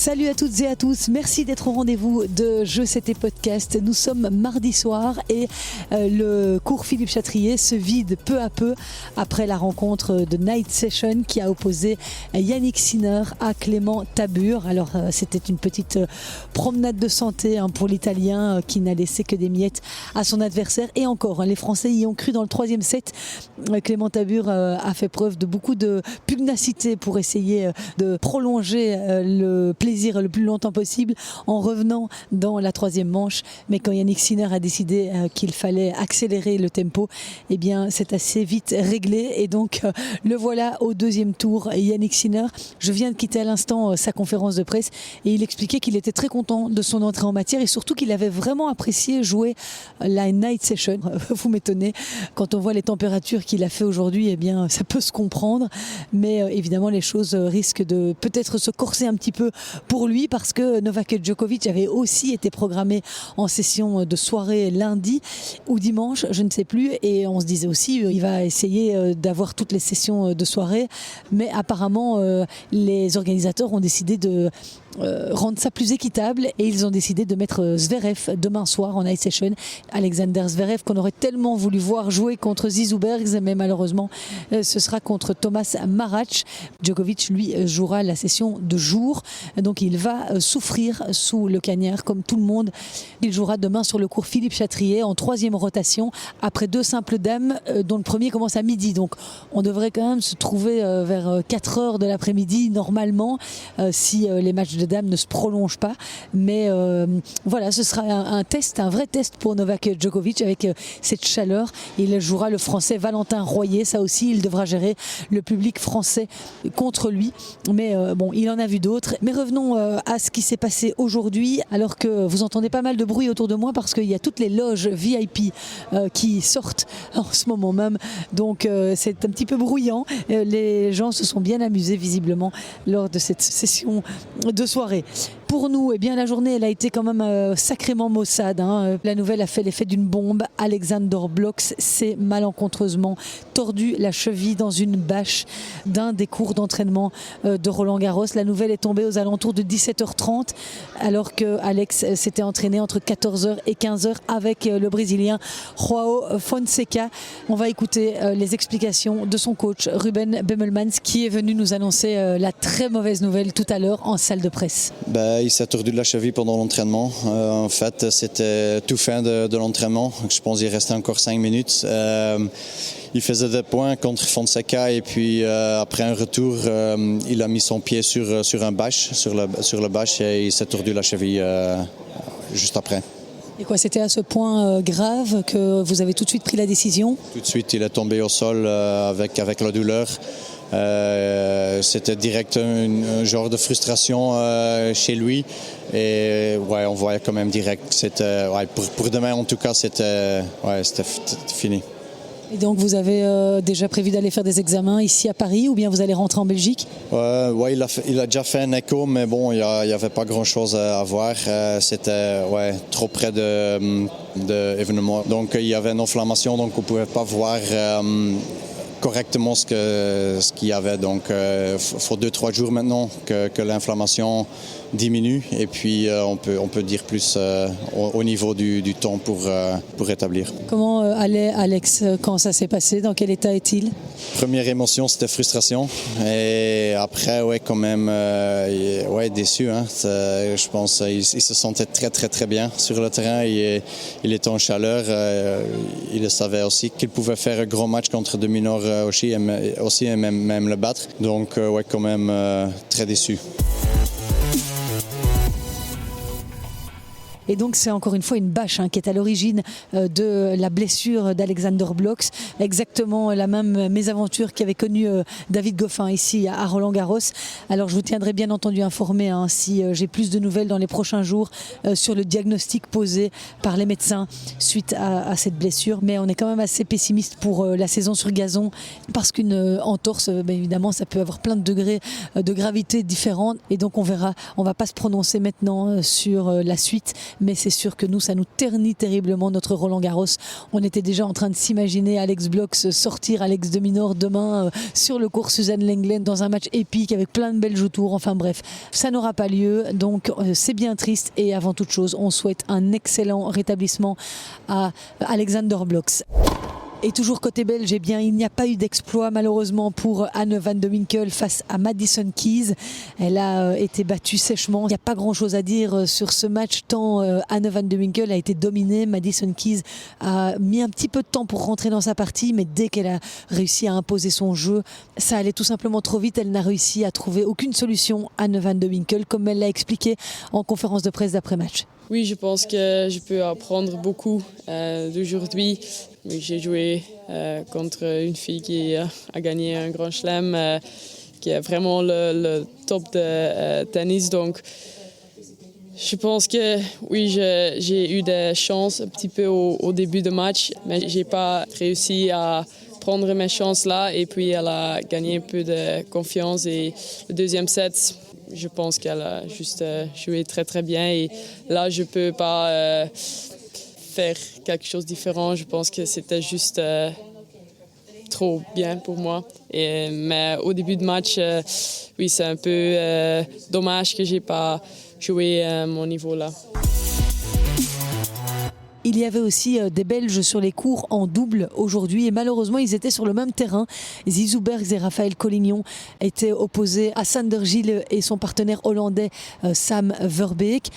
Salut à toutes et à tous, merci d'être au rendez-vous de Jeux C'était Podcast. Nous sommes mardi soir et le cours Philippe Chatrier se vide peu à peu après la rencontre de Night Session qui a opposé Yannick Sinner à Clément Tabure. Alors c'était une petite promenade de santé pour l'Italien qui n'a laissé que des miettes à son adversaire. Et encore, les Français y ont cru dans le troisième set. Clément Tabure a fait preuve de beaucoup de pugnacité pour essayer de prolonger le plaisir le plus longtemps possible en revenant dans la troisième manche. Mais quand Yannick Sinner a décidé qu'il fallait accélérer le tempo, eh bien c'est assez vite réglé et donc le voilà au deuxième tour. Yannick Sinner, je viens de quitter à l'instant sa conférence de presse et il expliquait qu'il était très content de son entrée en matière et surtout qu'il avait vraiment apprécié jouer la Night Session. Vous m'étonnez, quand on voit les températures qu'il a fait aujourd'hui, eh bien ça peut se comprendre, mais évidemment les choses risquent de peut-être se corser un petit peu pour lui parce que Novak Djokovic avait aussi été programmé en session de soirée lundi ou dimanche, je ne sais plus, et on se disait aussi il va essayer d'avoir toutes les sessions de soirée, mais apparemment les organisateurs ont décidé de rendre ça plus équitable et ils ont décidé de mettre Zverev demain soir en Night Session. Alexander Zverev qu'on aurait tellement voulu voir jouer contre Zizou Bergs, mais malheureusement ce sera contre Thomas Marach. Djokovic lui jouera la session de jour, donc il va souffrir sous le cagnard comme tout le monde. Il jouera demain sur le court Philippe Chatrier en troisième rotation après deux simples dames dont le premier commence à midi, donc on devrait quand même se trouver vers 4h de l'après-midi normalement si les matchs de dames ne se prolongent pas, mais voilà, ce sera un test, un vrai test pour Novak Djokovic avec cette chaleur. Il jouera le français Valentin Royer, ça aussi il devra gérer le public français contre lui, mais bon, il en a vu d'autres. Mais revenons à ce qui s'est passé aujourd'hui, alors que vous entendez pas mal de bruit autour de moi parce qu'il y a toutes les loges VIP qui sortent en ce moment même, donc c'est un petit peu bruyant. Les gens se sont bien amusés visiblement lors de cette session de soirée. Pour nous, eh bien, la journée elle a été quand même sacrément maussade. La nouvelle a fait l'effet d'une bombe. Alexander Blocks s'est malencontreusement tordu la cheville dans une bâche d'un des cours d'entraînement de Roland Garros. La nouvelle est tombée aux alentours de 17h30 alors que Alex s'était entraîné entre 14h et 15h avec le Brésilien Joao Fonseca. On va écouter les explications de son coach Ruben Bemelmans qui est venu nous annoncer la très mauvaise nouvelle tout à l'heure en salle de presse. Il s'est tordu de la cheville pendant l'entraînement. En fait, c'était tout fin de l'entraînement. Je pense qu'il restait encore 5 minutes. Il faisait des points contre Fonseca et puis après un retour, il a mis son pied sur un bâche, sur le bâche et il s'est tordu la cheville juste après. Et quoi, c'était à ce point grave que vous avez tout de suite pris la décision? Tout de suite, il est tombé au sol avec la douleur. C'était direct un genre de frustration chez lui et ouais, on voyait quand même direct. C'était, ouais, pour demain en tout cas, c'était fini. Et donc vous avez déjà prévu d'aller faire des examens ici à Paris ou bien vous allez rentrer en Belgique? Ouais, il a déjà fait un écho, mais bon, il n'y avait pas grand-chose à voir. C'était trop près de l'événement. Donc il y avait une inflammation, donc on ne pouvait pas voir correctement ce qu'il y avait. Donc il faut 2-3 jours maintenant que l'inflammation diminue et puis on peut dire plus au niveau du temps pour rétablir. Comment allait Alex quand ça s'est passé? Dans quel état est-il? Première émotion, c'était frustration et après quand même déçu. Je pense qu'il se sentait très très très bien sur le terrain. Il était en chaleur. Il savait aussi qu'il pouvait faire un grand match contre Dominor aussi et même le battre. Donc quand même très déçu. Et donc c'est encore une fois une bâche qui est à l'origine de la blessure d'Alexander Blocks, exactement la même mésaventure qu'avait connue David Goffin ici à Roland Garros. Alors je vous tiendrai bien entendu informé si j'ai plus de nouvelles dans les prochains jours sur le diagnostic posé par les médecins suite à cette blessure, mais on est quand même assez pessimiste pour la saison sur gazon parce qu'une entorse, évidemment ça peut avoir plein de degrés de gravité différents et donc on verra. On ne va pas se prononcer maintenant sur la suite, mais c'est sûr que nous, ça nous ternit terriblement notre Roland-Garros. On était déjà en train de s'imaginer Alex Bloch sortir Alex de Minaur demain sur le court Suzanne Lenglen dans un match épique avec plein de belles joues-tours. Enfin bref, ça n'aura pas lieu, donc c'est bien triste et avant toute chose, on souhaite un excellent rétablissement à Alexander Bloch. Et toujours côté belge, eh bien, il n'y a pas eu d'exploit malheureusement pour Anne van de Winkel face à Madison Keys. Elle a été battue sèchement. Il n'y a pas grand-chose à dire sur ce match tant Anne van de Winkel a été dominée. Madison Keys a mis un petit peu de temps pour rentrer dans sa partie, mais dès qu'elle a réussi à imposer son jeu, ça allait tout simplement trop vite. Elle n'a réussi à trouver aucune solution, Anne van de Winkel, comme elle l'a expliqué en conférence de presse d'après-match. Oui, je pense que je peux apprendre beaucoup d'aujourd'hui. J'ai joué contre une fille qui a gagné un grand chelem, qui est vraiment le top de tennis. Donc, je pense que oui, j'ai eu des chances un petit peu au début de match, mais je n'ai pas réussi à prendre mes chances là. Et puis, elle a gagné un peu de confiance. Et le deuxième set, je pense qu'elle a juste joué très très bien. Et là, je ne peux pas faire quelque chose de différent. Je pense que c'était juste trop bien pour moi. Mais au début de match, oui, c'est un peu dommage que je n'ai pas joué à mon niveau là. Il y avait aussi des Belges sur les cours en double aujourd'hui et malheureusement ils étaient sur le même terrain. Zizou Bergs et Raphaël Collignon étaient opposés à Sander Gilles et son partenaire hollandais Sam Verbeek.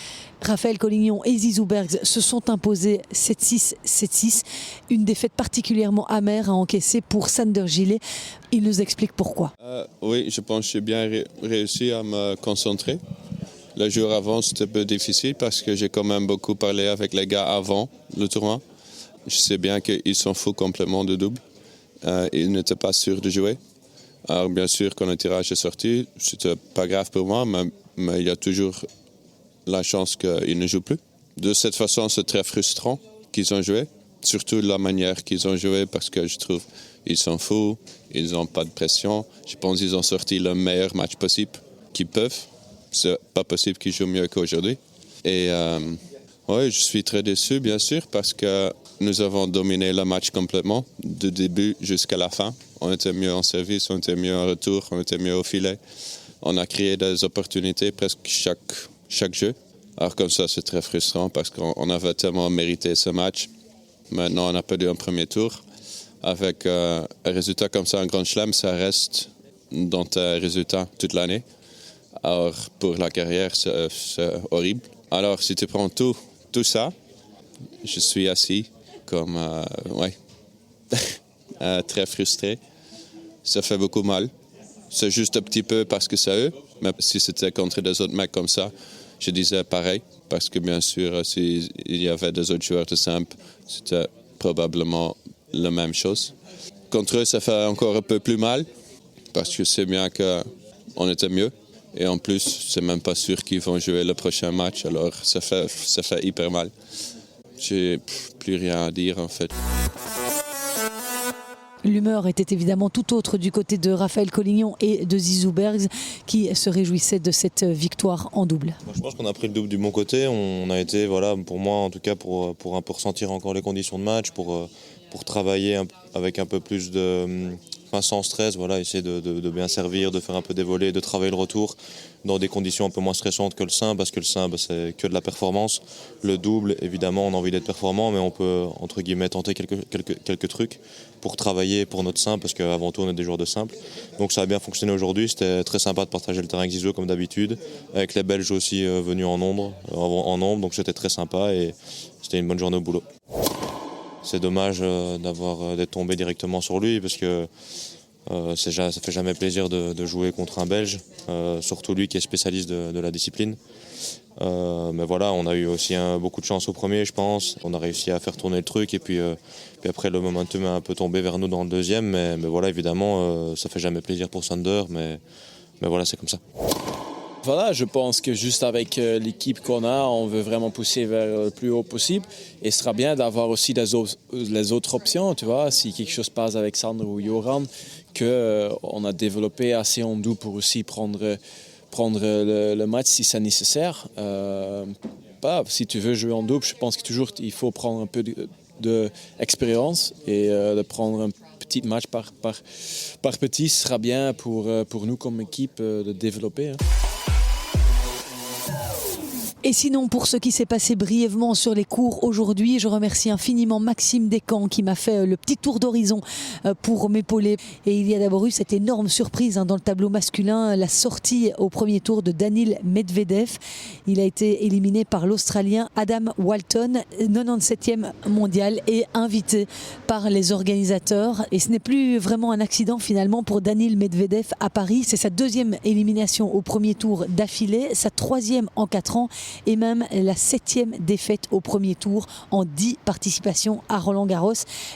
Raphaël Collignon et Zizou Bergs se sont imposés 7-6, 7-6. Une défaite particulièrement amère à encaisser pour Sander Gilles. Il nous explique pourquoi. Oui, je pense que j'ai bien réussi à me concentrer. Le jour avant, c'était un peu difficile parce que j'ai quand même beaucoup parlé avec les gars avant le tournoi. Je sais bien qu'ils s'en foutent complètement de double. Ils n'étaient pas sûrs de jouer. Alors bien sûr, quand le tirage est sorti, c'était pas grave pour moi, mais il y a toujours la chance qu'ils ne jouent plus. De cette façon, c'est très frustrant qu'ils ont joué. Surtout de la manière qu'ils ont joué parce que je trouve qu'ils s'en foutent, ils n'ont pas de pression. Je pense qu'ils ont sorti le meilleur match possible qu'ils peuvent. C'est pas possible qu'ils jouent mieux qu'aujourd'hui. Et ouais, je suis très déçu, bien sûr, parce que nous avons dominé le match complètement, du début jusqu'à la fin. On était mieux en service, on était mieux en retour, on était mieux au filet. On a créé des opportunités presque chaque jeu. Alors comme ça, c'est très frustrant parce qu'on avait tellement mérité ce match. Maintenant, on a perdu un premier tour. Avec un résultat comme ça, un grand chelem, ça reste dans tes résultats toute l'année. Alors, pour la carrière, c'est horrible. Alors, si tu prends tout ça, je suis assis comme, très frustré. Ça fait beaucoup mal. C'est juste un petit peu parce que c'est eux. Mais si c'était contre des autres mecs comme ça, je disais pareil. Parce que bien sûr, s'il y avait des autres joueurs de simple, c'était probablement la même chose. Contre eux, ça fait encore un peu plus mal. Parce que c'est bien qu'on était mieux. Et en plus, c'est même pas sûr qu'ils vont jouer le prochain match. Alors, ça fait hyper mal. J'ai plus rien à dire, en fait. L'humeur était évidemment tout autre du côté de Raphaël Collignon et de Zizou Bergs qui se réjouissaient de cette victoire en double. Je pense qu'on a pris le double du bon côté. On a été, voilà, pour moi en tout cas, pour ressentir encore les conditions de match, pour travailler avec un peu plus de... sans stress, voilà, essayer de bien servir, de faire un peu des volets, de travailler le retour dans des conditions un peu moins stressantes que le simple, parce que le simple, c'est que de la performance. Le double, évidemment, on a envie d'être performant, mais on peut, entre guillemets, tenter quelques trucs pour travailler pour notre simple, parce qu'avant tout, on est des joueurs de simple. Donc ça a bien fonctionné aujourd'hui. C'était très sympa de partager le terrain avec Zizou, comme d'habitude, avec les Belges aussi venus en nombre, donc c'était très sympa et c'était une bonne journée au boulot. C'est dommage d'être tombé directement sur lui parce que ça fait jamais plaisir de jouer contre un Belge, surtout lui qui est spécialiste de la discipline. Mais voilà, on a eu aussi beaucoup de chance au premier, je pense. On a réussi à faire tourner le truc et puis après le momentum est un peu tombé vers nous dans le deuxième. Mais voilà, évidemment, ça fait jamais plaisir pour Sander, mais voilà, c'est comme ça. Voilà, je pense que juste avec l'équipe qu'on a, on veut vraiment pousser vers le plus haut possible. Et ce sera bien d'avoir aussi les autres options, tu vois, si quelque chose passe avec Sander ou Joran, qu'on a développé assez en double pour aussi prendre le match si c'est nécessaire. si tu veux jouer en double, je pense que toujours il faut prendre un peu d'expérience et de prendre un petit match par petit sera bien pour nous comme équipe de développer. Et sinon, pour ce qui s'est passé brièvement sur les cours aujourd'hui, je remercie infiniment Maxime Descamps qui m'a fait le petit tour d'horizon pour m'épauler. Et il y a d'abord eu cette énorme surprise dans le tableau masculin, la sortie au premier tour de Daniil Medvedev. Il a été éliminé par l'Australien Adam Walton, 97e mondial et invité par les organisateurs. Et ce n'est plus vraiment un accident finalement pour Daniil Medvedev à Paris. C'est sa 2e élimination au premier tour d'affilée, sa 3e en 4 ans. Et même la 7e défaite au premier tour en 10 participations à Roland-Garros.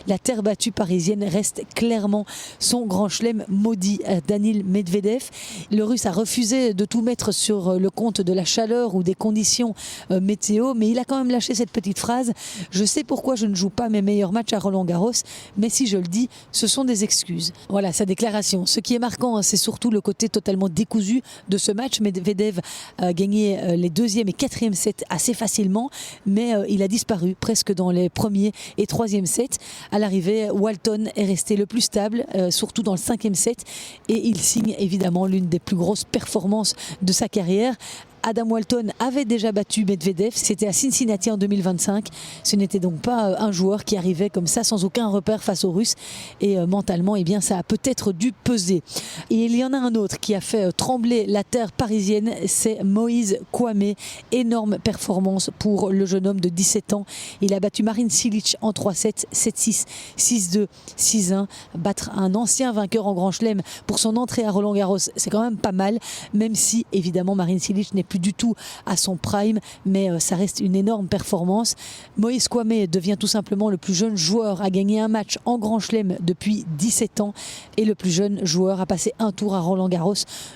La terre battue parisienne reste clairement son grand chelem maudit. Daniil Medvedev, le Russe a refusé de tout mettre sur le compte de la chaleur ou des conditions météo, mais il a quand même lâché cette petite phrase: je sais pourquoi je ne joue pas mes meilleurs matchs à Roland-Garros, mais si je le dis, ce sont des excuses. Voilà sa déclaration. Ce qui est marquant, c'est surtout le côté totalement décousu de ce match. Medvedev a gagné les 2e et 4e set assez facilement, mais il a disparu presque dans les 1er et 3e sets. À l'arrivée, Walton est resté le plus stable, surtout dans le 5e set, et il signe évidemment l'une des plus grosses performances de sa carrière. Adam Walton avait déjà battu Medvedev, c'était à Cincinnati en 2025. Ce n'était donc pas un joueur qui arrivait comme ça sans aucun repère face aux Russes, et mentalement, eh bien, ça a peut-être dû peser. Et il y en a un autre qui a fait trembler la terre parisienne, c'est Moïse Kouamé. Énorme performance pour le jeune homme de 17 ans. Il a battu Marin Cilic en 3-7, 7-6, 6-2, 6-1. Battre un ancien vainqueur en Grand Chelem pour son entrée à Roland-Garros, c'est quand même pas mal, même si évidemment Marin Cilic n'est plus du tout à son prime, mais ça reste une énorme performance. Moïse Kouamé devient tout simplement le plus jeune joueur à gagner un match en Grand Chelem depuis 17 ans et le plus jeune joueur à passer un tour à Roland-Garros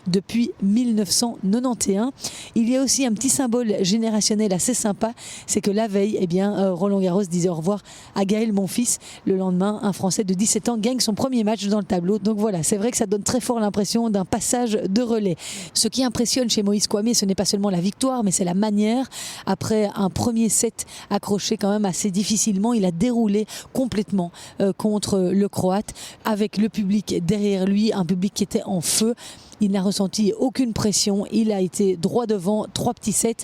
depuis 1991. Il y a aussi un petit symbole générationnel assez sympa, c'est que la veille, eh bien, Roland-Garros disait au revoir à Gaël Monfils. Le lendemain, un Français de 17 ans gagne son premier match dans le tableau. Donc voilà, c'est vrai que ça donne très fort l'impression d'un passage de relais. Ce qui impressionne chez Moïse Kouamé, ce n'est pas seulement la victoire, mais c'est la manière. Après un premier set accroché quand même assez difficilement, il a déroulé complètement contre le Croate, avec le public derrière lui, un public qui était en feu. Il n'a ressenti aucune pression, il a été droit devant, 3 petits sets.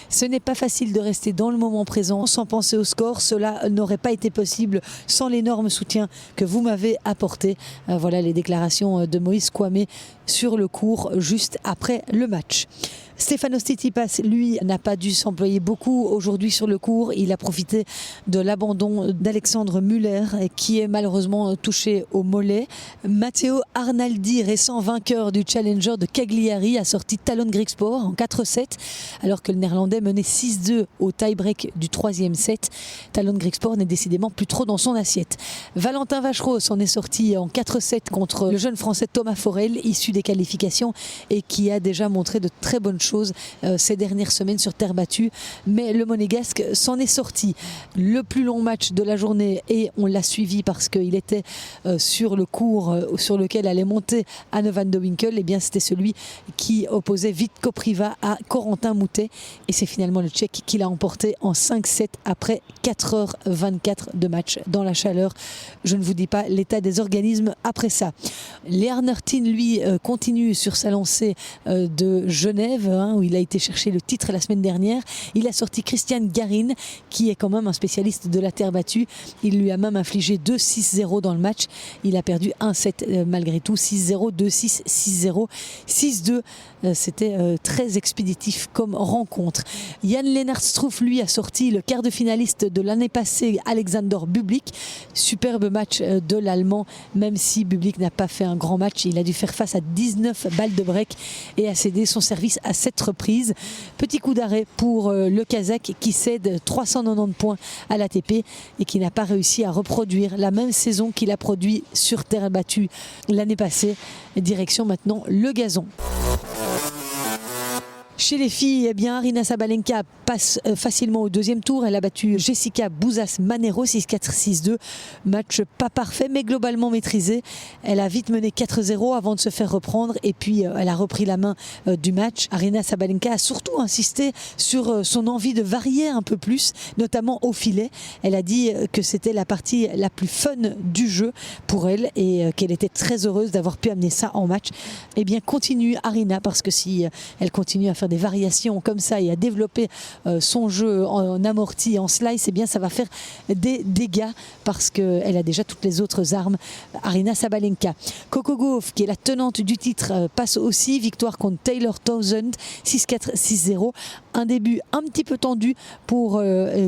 Ce n'est pas facile de rester dans le moment présent sans penser au score. Cela n'aurait pas été possible sans l'énorme soutien que vous m'avez apporté. Voilà les déclarations de Moïse Kouamé sur le court juste après le match. Stefanos Tsitsipas, lui, n'a pas dû s'employer beaucoup aujourd'hui sur le court. Il a profité de l'abandon d'Alexandre Muller, qui est malheureusement touché au mollet. Matteo Arnaldi, récent vainqueur du Challenger de Cagliari, a sorti Talon Griekspoor en 4-7, alors que le Néerlandais menait 6-2 au tie-break du 3e set. Talon Griekspoor n'est décidément plus trop dans son assiette. Valentin Vachereau s'en est sorti en 4-7 contre le jeune Français Thomas Forel, issu des qualifications et qui a déjà montré de très bonnes choses ces dernières semaines sur terre battue, mais le Monégasque s'en est sorti. Le plus long match de la journée, et on l'a suivi parce qu'il était sur le court sur lequel allait monter Anne van de Winkel, et bien c'était celui qui opposait Vit Kopriva à Corentin Moutet, et c'est finalement le Tchèque qui l'a emporté en 5-7 après 4h24 de match dans la chaleur. Je ne vous dis pas l'état des organismes après ça. Léa Nertin, lui, continue sur sa lancée de Genève, où il a été chercher le titre la semaine dernière. Il a sorti Christian Garin, qui est quand même un spécialiste de la terre battue. Il lui a même infligé 2-6-0 dans le match. Il a perdu 1-7 malgré tout, 6-0, 2-6, 6-0, 6-2. C'était très expéditif comme rencontre. Jan-Lennart Struff, lui, a sorti le quart de finaliste de l'année passée, Alexander Bublik. Superbe match de l'Allemand, même si Bublik n'a pas fait un grand match. Il a dû faire face à 19 balles de break et a cédé son service à 7 reprises. Petit coup d'arrêt pour le Kazakh qui cède 390 points à l'ATP et qui n'a pas réussi à reproduire la même saison qu'il a produit sur terre battue l'année passée. Direction maintenant le gazon. Chez les filles, eh bien, Aryna Sabalenka passe facilement au deuxième tour. Elle a battu Jessica Bouzas-Manero 6-4, 6-2. Match pas parfait, mais globalement maîtrisé. Elle a vite mené 4-0 avant de se faire reprendre. Et puis, elle a repris la main du match. Aryna Sabalenka a surtout insisté sur son envie de varier un peu plus, notamment au filet. Elle a dit que c'était la partie la plus fun du jeu pour elle et qu'elle était très heureuse d'avoir pu amener ça en match. Eh bien, continue Aryna, parce que si elle continue à faire des variations comme ça et à développer son jeu en amorti, en slice, eh bien ça va faire des dégâts parce qu'elle a déjà toutes les autres armes. Aryna Sabalenka. Coco Gauff, qui est la tenante du titre, passe aussi. Victoire contre Taylor Townsend 6-4, 6-0. Un début un petit peu tendu pour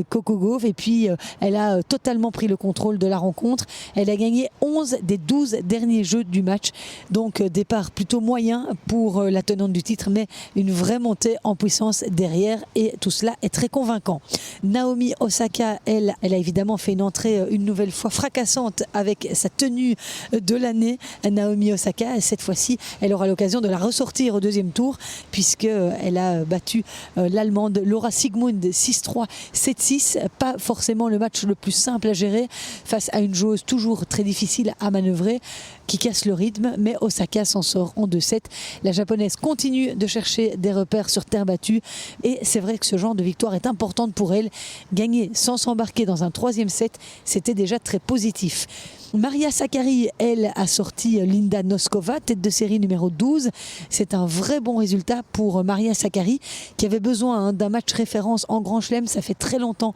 Coco Gauff et puis elle a totalement pris le contrôle de la rencontre. Elle a gagné 11 des 12 derniers jeux du match. Donc départ plutôt moyen pour la tenante du titre, mais une vraie montée en puissance derrière et tout cela est très convaincant. Naomi Osaka, elle a évidemment fait une entrée une nouvelle fois fracassante avec sa tenue de l'année. Naomi Osaka, cette fois-ci, elle aura l'occasion de la ressortir au deuxième tour puisqu'elle a battu l'Allemande Laura Sigmund 6-3, 7-6. Pas forcément le match le plus simple à gérer face à une joueuse toujours très difficile à manœuvrer qui casse le rythme, mais Osaka s'en sort en 2-7. La japonaise continue de chercher des repères sur terre battue et c'est vrai que ce genre de victoire est importante pour elle. Gagner sans s'embarquer dans un troisième set, c'était déjà très positif. Maria Sakkari, elle, a sorti Linda Noskova, tête de série numéro 12. C'est un vrai bon résultat pour Maria Sakkari qui avait besoin d'un match référence en Grand Chelem. Ça fait très longtemps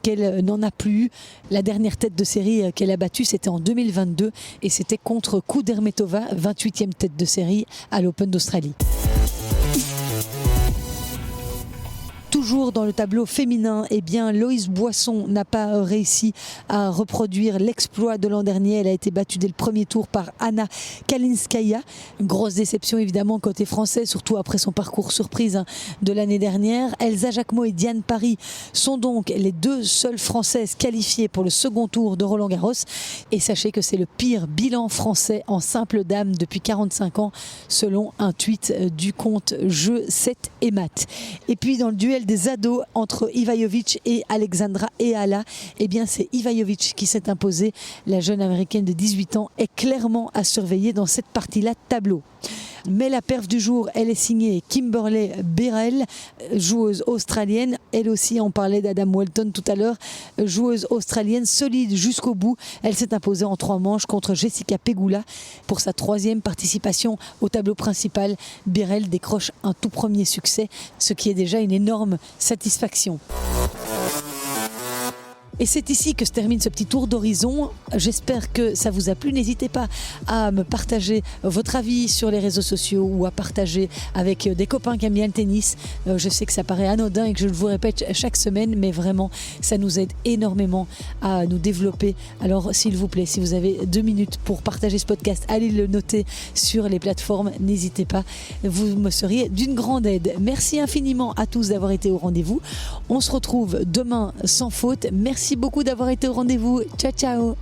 qu'elle n'en a plus eu. La dernière tête de série qu'elle a battue, c'était en 2022 et c'était contre Kudermetova, 28e tête de série à l'Open d'Australie. Toujours dans le tableau féminin, eh bien, Loïs Boisson n'a pas réussi à reproduire l'exploit de l'an dernier. Elle a été battue dès le premier tour par Anna Kalinskaya. Grosse déception évidemment côté français, surtout après son parcours surprise de l'année dernière. Elsa Jacquemot et Diane Paris sont donc les deux seules Françaises qualifiées pour le second tour de Roland-Garros. Et sachez que c'est le pire bilan français en simple dame depuis 45 ans, selon un tweet du compte Jeux 7 et Math. Et puis dans le duel des ados entre Ivanovic et Alexandra Eala, eh bien c'est Ivanovic qui s'est imposé. La jeune américaine de 18 ans est clairement à surveiller dans cette partie-là de tableau. Mais la perf du jour, elle est signée Kimberley Birrell, joueuse australienne. Elle aussi, on parlait d'Adam Walton tout à l'heure, joueuse australienne solide jusqu'au bout. Elle s'est imposée en 3 manches contre Jessica Pegula. Pour sa 3e participation au tableau principal, Birrell décroche un tout premier succès, ce qui est déjà une énorme satisfaction. Et c'est ici que se termine ce petit tour d'horizon. J'espère que ça vous a plu. N'hésitez pas à me partager votre avis sur les réseaux sociaux ou à partager avec des copains qui aiment bien le tennis. Je sais que ça paraît anodin et que je le vous répète chaque semaine, mais vraiment, ça nous aide énormément à nous développer. Alors, s'il vous plaît, si vous avez 2 minutes pour partager ce podcast, allez le noter sur les plateformes. N'hésitez pas. Vous me seriez d'une grande aide. Merci infiniment à tous d'avoir été au rendez-vous. On se retrouve demain sans faute. Merci beaucoup d'avoir été au rendez-vous. Ciao, ciao.